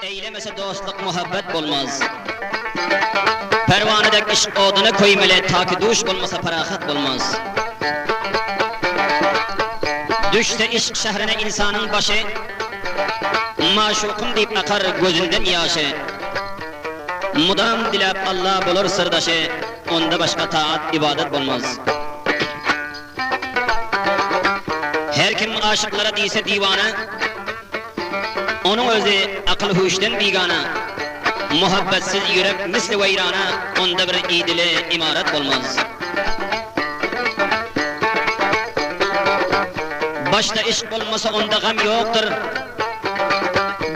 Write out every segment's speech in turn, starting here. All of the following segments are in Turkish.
Eylemese dostluk muhabbet bulmaz. Pervanedek işk odunu koymele taki duş bulmasa parahat bulmaz. Düşte işk şehrine insanın başı, maşukum deyip akar gözünden yaşı. Mudam dilep Allah bulur sırdaşı, onda başka taat ibadet bulmaz. Her kim aşıklara değilse divana, onun özü akıl huşten bigana. Muhabbetsiz yürek misli veyrana, onda bir idile imaret olmaz. Başta işk olmasa onda gam yoktur.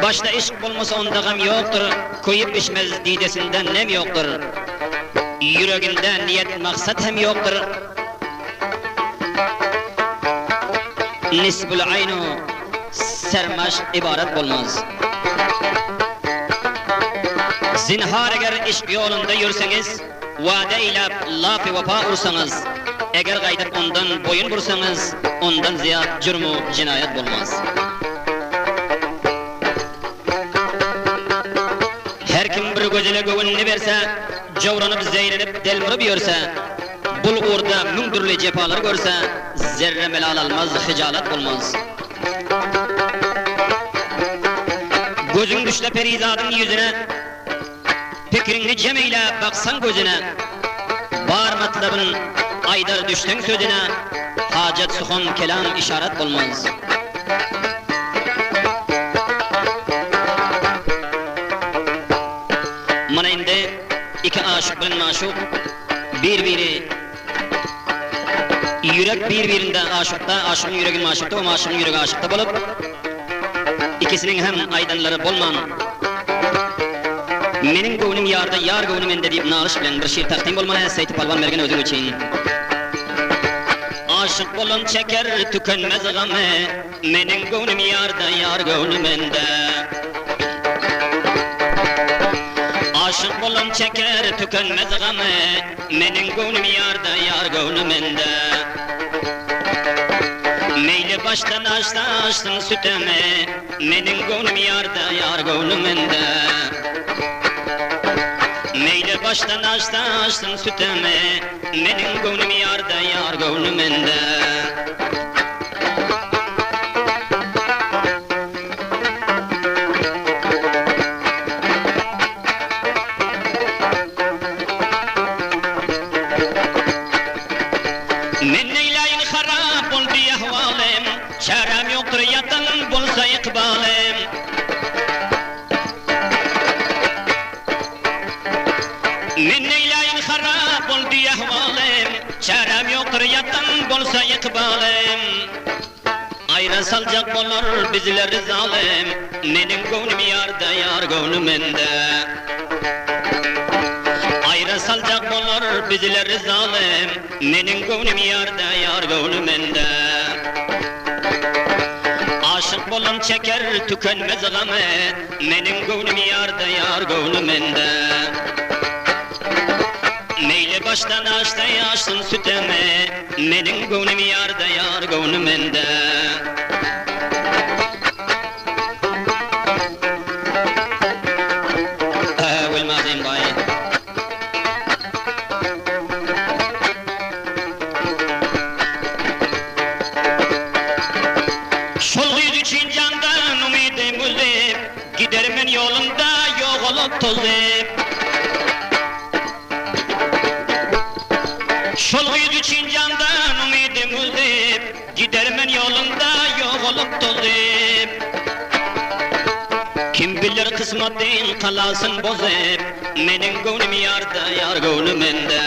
Başta işk olmasa onda gam yoktur. Koyup içmez didesinden nem yoktur. Yüreğinde niyet maksat hem yoktur. Nisbul aynu sermaş ibaret olmaz. Zinhar eğer işk yolunda yürürseniz, vade ile laf-ı vefa ursanız, eğer gaydıp ondan boyun vursanız, ondan ziyad cürmü cinayet olmaz. Her kim bir gözüne gövününü verse, cavranıp zeyrenip delmirip yörse, bul uğurda müngürlü cepalar görse, zerre melal almaz, hicalet olmaz. Gözün düşte perizadın yüzüne, fikrini cemiyle baksan gözüne, var matlabın aydar düştün sözüne, hacet suhun kelam işaret olmaz. Mana indi iki aşık bilen maşuk, birbiri yürek birbirinden aşıkta, aşığın yüreğin maşukta, o maşığın yüreği aşıkta bulup, ikisinin hem aydanları bolman, menin gönlüm yarda, yar gönlüm ende deyip nalış bilen bir şiir takdim olmana Seyti Palvan mergen özün için. Aşık bolun çeker tükenmez gamı, menin gönlüm yarda, yar gönlüm ende. Aşık bolun çeker tükenmez gamı, menin gönlüm yarda, yar gönlüm ende. Meyli baştan açtın süteme, menin gönlüm yarda, yar gönlüm ende. Meyli baştan açtın süteme, menin gönlüm yarda, yar gönlüm ende. Men neylayin harap oldu ahvalem, çarem yoktur yatan bolsa ikbalem. Men neylayin harap oldu ahvalem, çarem yoktur yatan bolsa ikbalem. Ayra salacak bolur bizleri zalim, menin gönlüm yarda, yar gönlüm ende. Ayra salacak bolur bizleri zalim, menin gönlüm yarda, yar gönlüm ende. Aşık bolun çeker tükenmez gamı, menin gönlüm yarda, yar gönlüm ende. Meyli baştan açtın süteme, menin gönlüm yarda, yar gönlüm ende. Velmazim bay. Şol yüz için candan ümidim uzip, gidermen yolunda yok olup tozup. Şol yüz için candan ümidim uzip, gidermen yolunda yok olup tozup. Kim bilir kısmetin kalasın bozup, menin gönlüm yarda, yar gönlüm ende.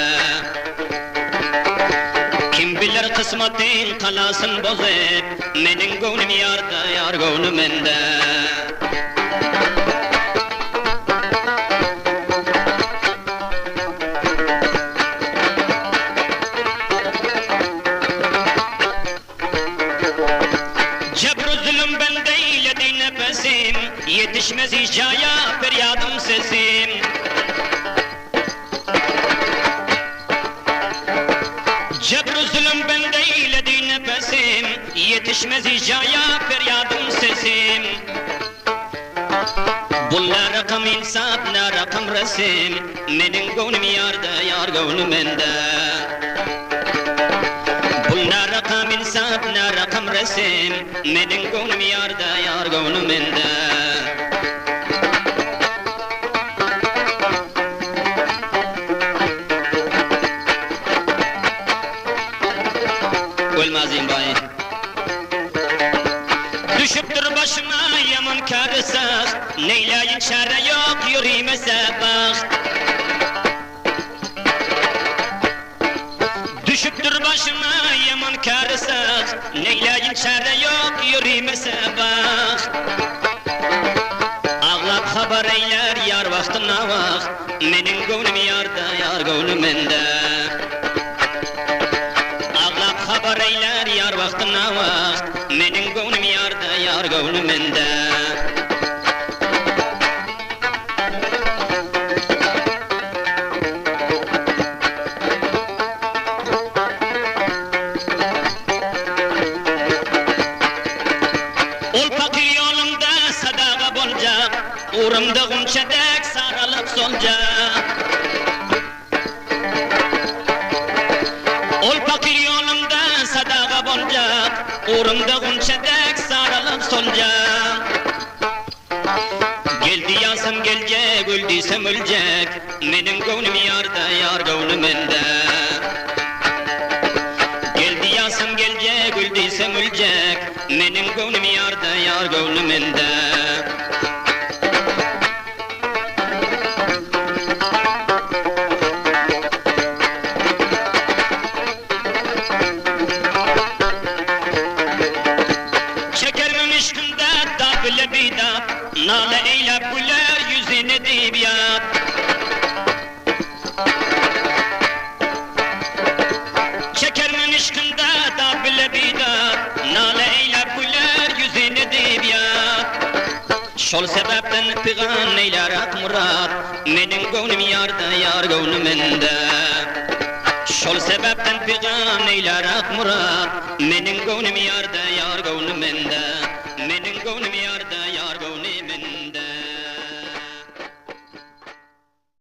Kim bilir kısmetin kalasın bozup, menin gönlüm yarda, yar gönlüm ende. Cebr-ü zulüm bende eyledi nefesim, yetişmez hicaya feryadım sesim. Cebr-ü zulüm bende eyledi nefesim, yetişmez hicaya feryadım sesim. rakam insaf, ne rakam resim. Menin gönlüm yarda, yar gönlüm ende. Bul ne rakam insaf, ne rakam resim. Menin gönlüm yarda, yar gönlüm ende. Ölmezim bay. Düşüptür başıma yaman karısız, neyleyin çare yok yürümese bak. Düşüptür başıma yaman karısız, neyleyin çare yok yürümese bak. Ağlap haber eyler yar vaxtına bak, menin gönlüm yarda, yar gönlüm ende. Ağlap haber eyler yar vaxtına bak, menin gönlüm yarda, yar gönlüm ende. Ol fakir yolunda sadaqa bolacak, uğrumda gunçadek saralıp solacak. Ol fakir yolunda sadaqa bolacak, uğrumda gunçadek saralıp solacak. Geldi yansam gelecek, öldüysem ölecek, menin gönlüm yarda, yar gönlüm ende. Geldi yansam gelecek, öldüysem ölecek, menin gönlüm yarda, yar gönlüm ende. Çekermem işkinde da bile bidap, nale eyle güler yüzüne deyip yap. Çekermem işkinde da bile bidap, nale eyle güler yüzüne deyip yap. Şol sebepten pigan eylerak murat, menin gönlüm yarda, yar gönlüm ende. Şol sebepten pigan eylerak murat, menin gönlüm yarda, yar gönlüm ende. Menin gönlüm